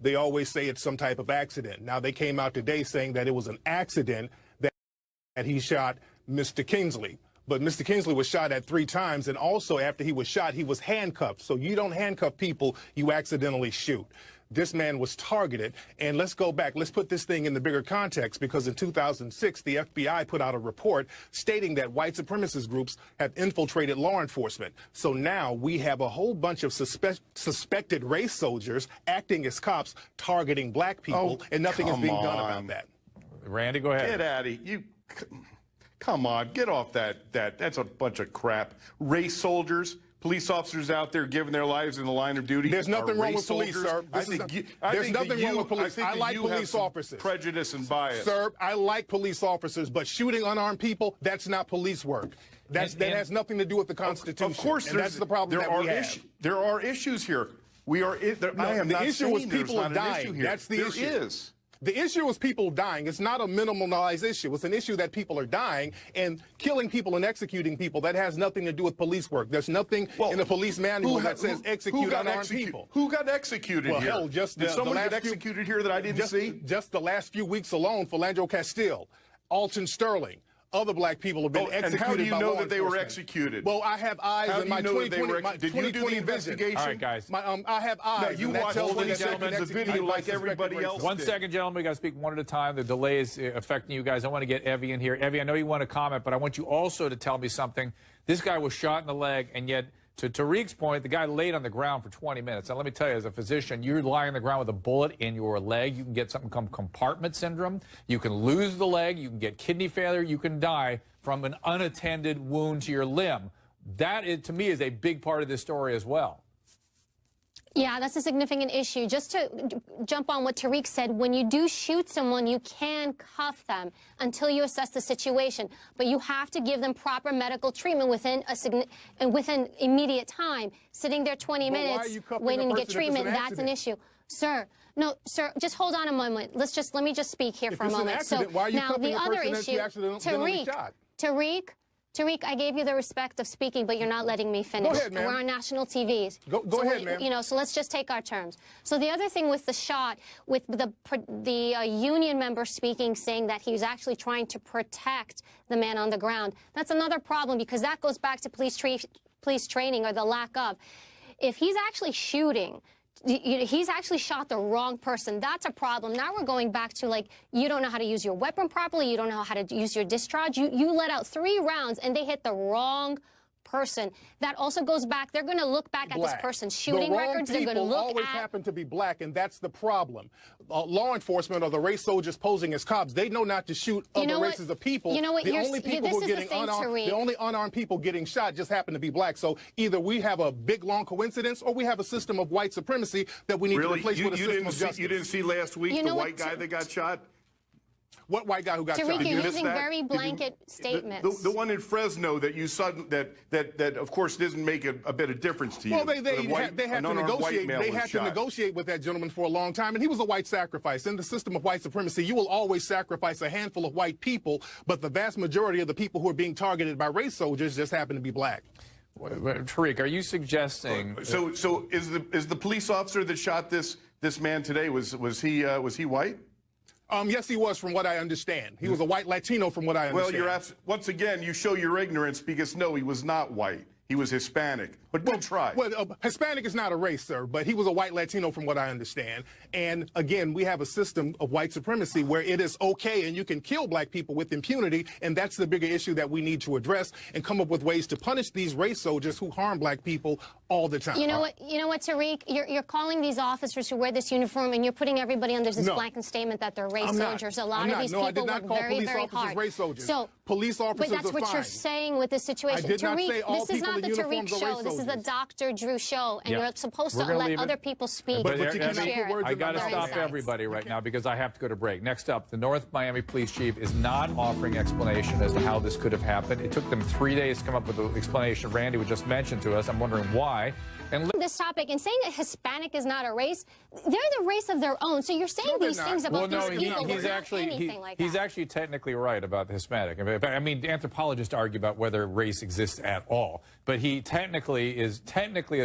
they always say it's some type of accident. Now, they came out today saying that it was an accident that he shot Mr. Kingsley. But Mr. Kingsley was shot at 3 times, and also after he was shot, he was handcuffed. So you don't handcuff people, you accidentally shoot. This man was targeted, and let's go back. Let's put this thing in the bigger context, because in 2006, the FBI put out a report stating that white supremacist groups have infiltrated law enforcement. So now we have a whole bunch of suspected race soldiers acting as cops, targeting black people, and nothing is being done about that. Randy, go ahead. Get out of here. Come on, get off that. That's a bunch of crap. Race soldiers, police officers out there giving their lives in the line of duty. There's nothing wrong with police, sir. There's nothing wrong with police. I like police officers. Prejudice and bias. Sir, I like police officers, but shooting unarmed people, that's not police work. That has nothing to do with the Constitution. Of course, and that's the problem that we have. There are issues here. I am not saying people are dying. That's the issue. There is. The issue is people dying. It's not a minimalized issue. It's an issue that people are dying, and killing people and executing people, that has nothing to do with police work. There's nothing in the police manual that says execute unarmed people. Who got executed here? Hell, Did someone get executed here that I didn't see? Just the last few weeks alone, Philando Castile, Alton Sterling, other black people have been executed. And how do you know that they were enforcement. Executed? Well, I have eyes in my 2020 Did you do the investigation? All right, guys. I have eyes. No, you watched 20 seconds of video like everybody else did. 1 second, gentlemen. We got to speak one at a time. The delay is affecting you guys. I want to get Evie in here. Evie, I know you want to comment, but I want you also to tell me something. This guy was shot in the leg, and yet, to Tariq's point, the guy laid on the ground for 20 minutes. Now, let me tell you, as a physician, you're lying on the ground with a bullet in your leg. You can get something called compartment syndrome. You can lose the leg. You can get kidney failure. You can die from an unattended wound to your limb. That, to me, is a big part of this story as well. Yeah, that's a significant issue. Just to jump on what Tariq said, when you do shoot someone, you can cuff them until you assess the situation. But you have to give them proper medical treatment within immediate time. Sitting there 20 minutes waiting to get treatment, that's an issue. Sir, no, sir, just hold on a moment. Let me just speak here for a moment. So now the other issue, Tariq, I gave you the respect of speaking, but you're not letting me finish. Go ahead, ma'am. We're on national TVs. Go ahead, ma'am. You know, so let's just take our terms. So the other thing with the shot, with the union member speaking, saying that he was actually trying to protect the man on the ground, that's another problem, because that goes back to police training, or the lack of. If he's actually shooting, he's actually shot the wrong person. That's a problem. Now we're going back to, like, you don't know how to use your weapon properly. You don't know how to use your discharge. You let out 3 rounds, and they hit the wrong person. That also goes back. They're going to look back at this person's shooting records. They're going to look always happen to be black, and that's the problem. Law enforcement, or the race soldiers posing as cops, they know not to shoot other races of people. You know what? The only people who are getting unarmed, the only unarmed people getting shot just happen to be black. So either we have a big, long coincidence, or we have a system of white supremacy that we need to replace with a system of justice. You didn't see last week the white guy that got shot? What white guy who got shot? Tariq, you're using very blanket statements. The one in Fresno that you saw that of course doesn't make a bit of difference to you. Well, they had to negotiate. They had to negotiate with that gentleman for a long time, and he was a white sacrifice. In the system of white supremacy, you will always sacrifice a handful of white people, but the vast majority of the people who are being targeted by race soldiers just happen to be black. Tariq, are you suggesting? So is the police officer that shot this man today, was he white? Yes, he was, from what I understand. He was a white Latino, from what I understand. Well, once again, you show your ignorance, because no, he was not white. He was Hispanic, but good try. Well, Hispanic is not a race, sir, but he was a white Latino, from what I understand. And again, we have a system of white supremacy where it is okay and you can kill black people with impunity, and that's the bigger issue that we need to address and come up with ways to punish these race soldiers who harm black people all the time. You know what, Tariq? You're calling these officers who wear this uniform, and you're putting everybody under this blanket statement that they're race soldiers. A lot of these people work very, very hard. Race soldiers. So police officers but that's what you're saying with this situation. I did not say all this is not the Tariq show. This is the Dr. Drew show, and you're supposed to let other people speak. But I got to stop everybody right now, because I have to go to break. Next up, the North Miami Police Chief is not offering explanation as to how this could have happened. It took them 3 days to come up with the explanation Randy would just mention to us. I'm wondering why. guy. And this topic and saying that Hispanic is not a race, they're the race of their own. So you're saying these things about these people, he's actually technically right about the Hispanic. I mean, anthropologists argue about whether race exists at all, but he technically is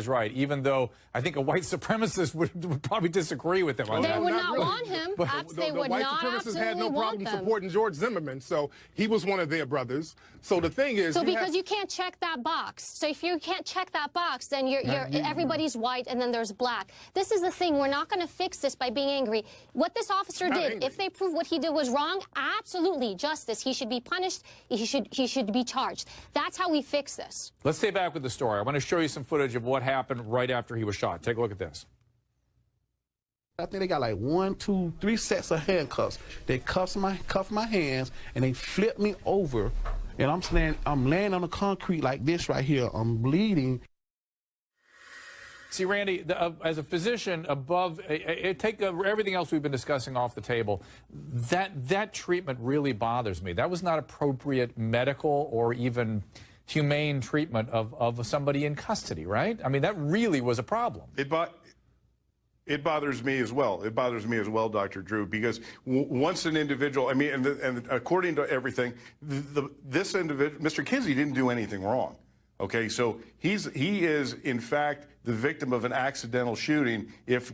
right. Even though I think a white supremacist would probably disagree with him on that. They would not want him. They would white not supremacists had no problem them. supporting George Zimmerman, so he was one of their brothers. So the thing is, because you can't check that box. So if you can't check that box, then everybody's white and then there's black. This is the thing. We're not going to fix this by being angry. What this officer did, if they prove what he did was wrong, absolutely justice. He should be punished. He should be charged. That's how we fix this. Let's stay back with the story. I want to show you some footage of what happened right after he was shot. Take a look at this. I think they got like 1, 2, 3 sets of handcuffs. They cuff my hands and they flip me over, and I'm laying on the concrete like this right here. I'm bleeding. See, Randy, as a physician, take everything else we've been discussing off the table. That treatment really bothers me. That was not appropriate medical or even humane treatment of somebody in custody, right? I mean, that really was a problem. It bothers me as well. It bothers me as well, Dr. Drew, because once an individual, I mean, and according to everything, this individual, Mr. Kinsey, didn't do anything wrong. Okay, so he is in fact the victim of an accidental shooting if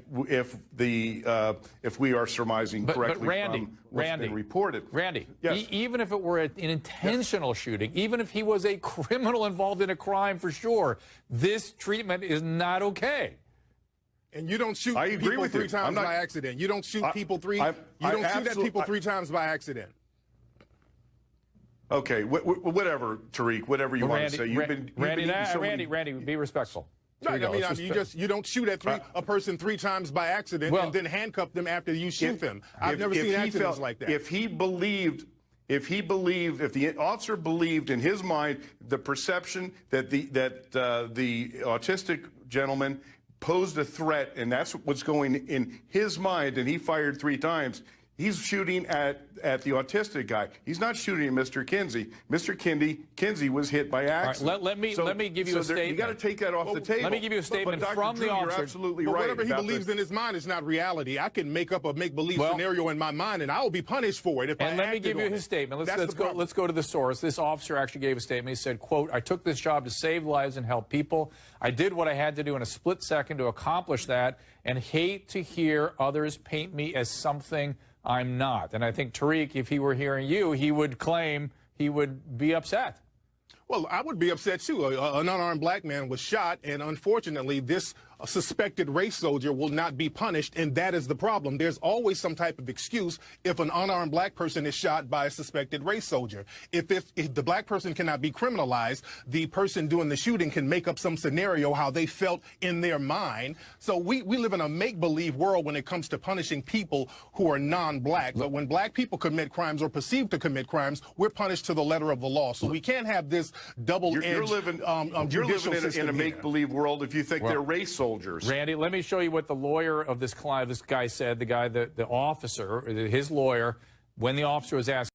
we are surmising correctly from what's been reported. Randy, yes. Even if it were an intentional shooting, even if he was a criminal involved in a crime for sure, this treatment is not okay. And you don't shoot people three times by accident. You don't shoot people three. You don't shoot at people 3 times by accident. Okay, whatever, Tariq, whatever you want to say. Randy, be respectful. Right, I mean, you don't shoot at a person 3 times by accident and then handcuff them after you shoot them. I've never seen accidents like that. If the officer believed in his mind the perception that the autistic gentleman posed a threat, and that's what's going in his mind, and he fired 3 times. He's shooting at the autistic guy. He's not shooting at Mr. Kinsey. Mr. Kinsey was hit by accident. Right, let me give you a statement. You got to take that off the table. Let me give you a statement from the officer. You're absolutely right. Whatever he believes in his mind is not reality. I can make up a make-believe scenario in my mind, and I will be punished for it if I acted on it. Let me give you his statement. Let's go to the source. This officer actually gave a statement. He said, quote, "I took this job to save lives and help people. I did what I had to do in a split second to accomplish that, and hate to hear others paint me as something I'm not." And I think, Tariq, if he were hearing you, he would claim he would be upset. Well, I would be upset, too. An unarmed black man was shot, and unfortunately, this suspected race soldier will not be punished, and that is the problem. There's always some type of excuse if an unarmed black person is shot by a suspected race soldier. If the black person cannot be criminalized, the person doing the shooting can make up some scenario how they felt in their mind. So we live in a make-believe world when it comes to punishing people who are non-black. But when black people commit crimes or perceived to commit crimes, we're punished to the letter of the law. So we can't have this double-edged You're living in a make-believe world if you think they're race soldiers. Randy, let me show you what the lawyer of this guy said, the officer, his lawyer, when the officer was asked